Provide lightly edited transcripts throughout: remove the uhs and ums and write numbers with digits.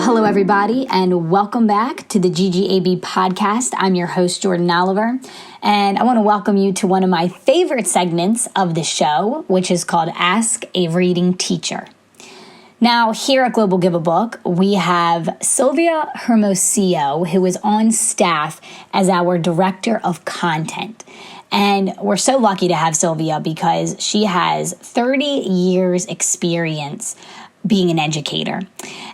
Hello, everybody, and welcome back to the GGAB Podcast. I'm your host, Jordan Oliver, and I want to welcome you to one of my favorite segments of the show, which is called Ask a Reading Teacher. Now, here at Global Give a Book, we have Sylvia Hermosillo, who is on staff as our Director of Content. And we're so lucky to have Sylvia because she has 30 years experience being an educator.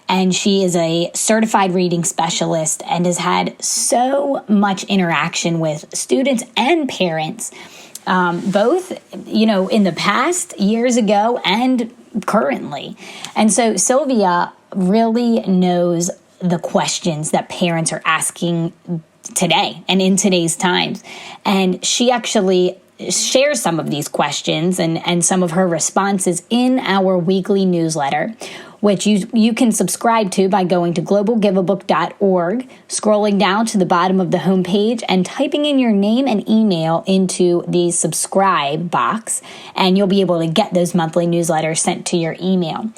And she is a certified reading specialist and has had so much interaction with students and parents, both, in the past, years ago, and currently. And so Sylvia really knows the questions that parents are asking today and in today's times. And she actually shares some of these questions and some of her responses in our weekly newsletter, which you can subscribe to by going to globalgiveabook.org, scrolling down to the bottom of the homepage and typing in your name and email into the subscribe box, and you'll be able to get those monthly newsletters sent to your email.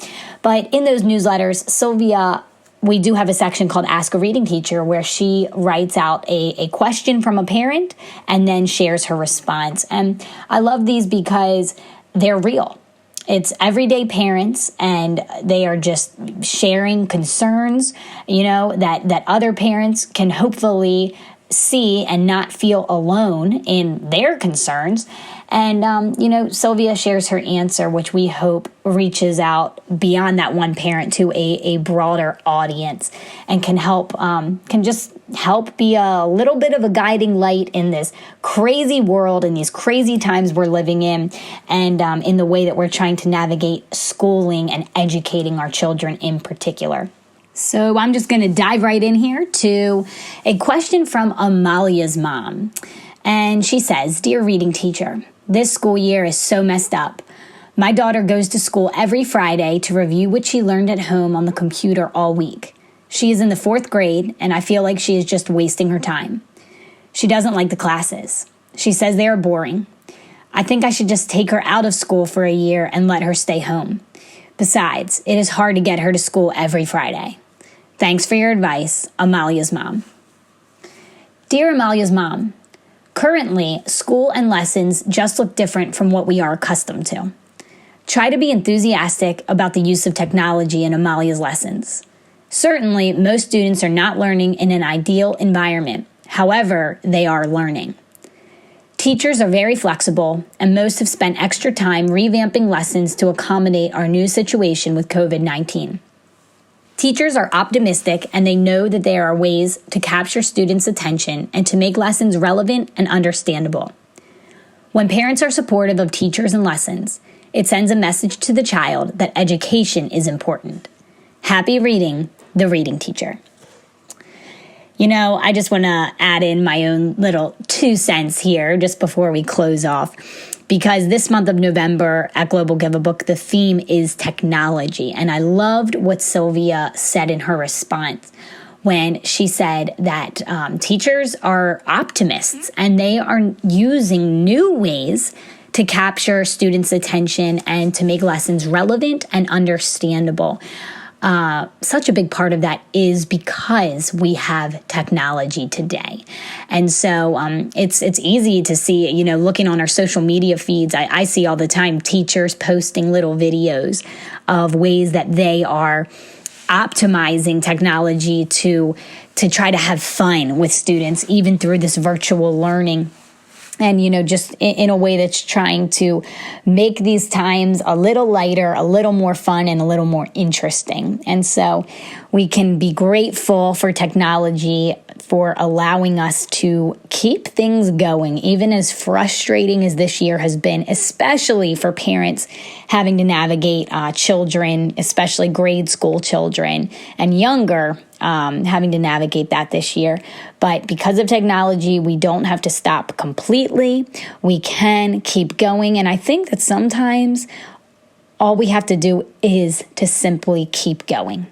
But in those newsletters, Sylvia, we do have a section called Ask a Reading Teacher where she writes out a question from a parent and then shares her response. And I love these because they're real. It's everyday parents, and they are just sharing concerns, that other parents can hopefully see and not feel alone in their concerns. And, Sylvia shares her answer, which we hope reaches out beyond that one parent to a broader audience and can just help be a little bit of a guiding light in this crazy world, in these crazy times we're living in, and in the way that we're trying to navigate schooling and educating our children in particular. So I'm just going to dive right in here to a question from Amalia's mom. And she says, "Dear reading teacher, this school year is so messed up. My daughter goes to school every Friday to review what she learned at home on the computer all week. She is in the 4th grade, and I feel like she is just wasting her time. She doesn't like the classes. She says they are boring. I think I should just take her out of school for a year and let her stay home. Besides, it is hard to get her to school every Friday. Thanks for your advice, Amalia's mom." Dear Amalia's mom, currently, school and lessons just look different from what we are accustomed to. Try to be enthusiastic about the use of technology in Amalia's lessons. Certainly, most students are not learning in an ideal environment. However, they are learning. Teachers are very flexible, and most have spent extra time revamping lessons to accommodate our new situation with COVID-19. Teachers are optimistic, and they know that there are ways to capture students' attention and to make lessons relevant and understandable. When parents are supportive of teachers and lessons, it sends a message to the child that education is important. Happy reading, the reading teacher. I just want to add in my own little 2 cents here just before we close off, because this month of November at Global Give a Book, the theme is technology. And I loved what Sylvia said in her response when she said that teachers are optimists and they are using new ways to capture students' attention and to make lessons relevant and understandable. Such a big part of that is because we have technology today. And so it's easy to see, looking on our social media feeds, I see all the time teachers posting little videos of ways that they are optimizing technology to try to have fun with students, even through this virtual learning. And, just in a way that's trying to make these times a little lighter, a little more fun, and a little more interesting. And so we can be grateful for technology for allowing us to keep things going, even as frustrating as this year has been, especially for parents having to navigate children, especially grade school children and younger, having to navigate that this year. But because of technology, we don't have to stop completely. We can keep going. And I think that sometimes all we have to do is to simply keep going,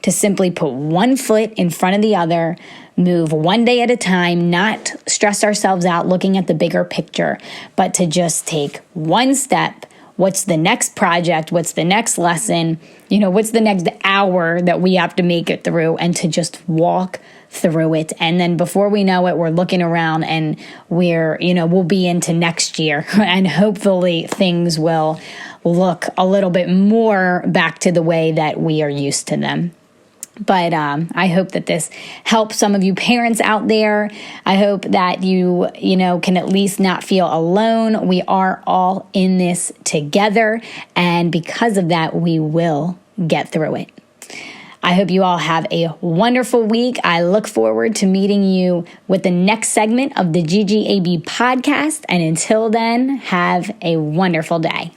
to simply put one foot in front of the other, move one day at a time, not stress ourselves out looking at the bigger picture, but to just take one step. What's the next project? What's the next lesson? What's the next hour that we have to make it through and to just walk through it. And then before we know it, we're looking around and we'll be into next year and hopefully things will look a little bit more back to the way that we are used to them. But I hope that this helps some of you parents out there. I hope that you can at least not feel alone. We are all in this together. And because of that, we will get through it. I hope you all have a wonderful week. I look forward to meeting you with the next segment of the GGAB podcast. And until then, have a wonderful day.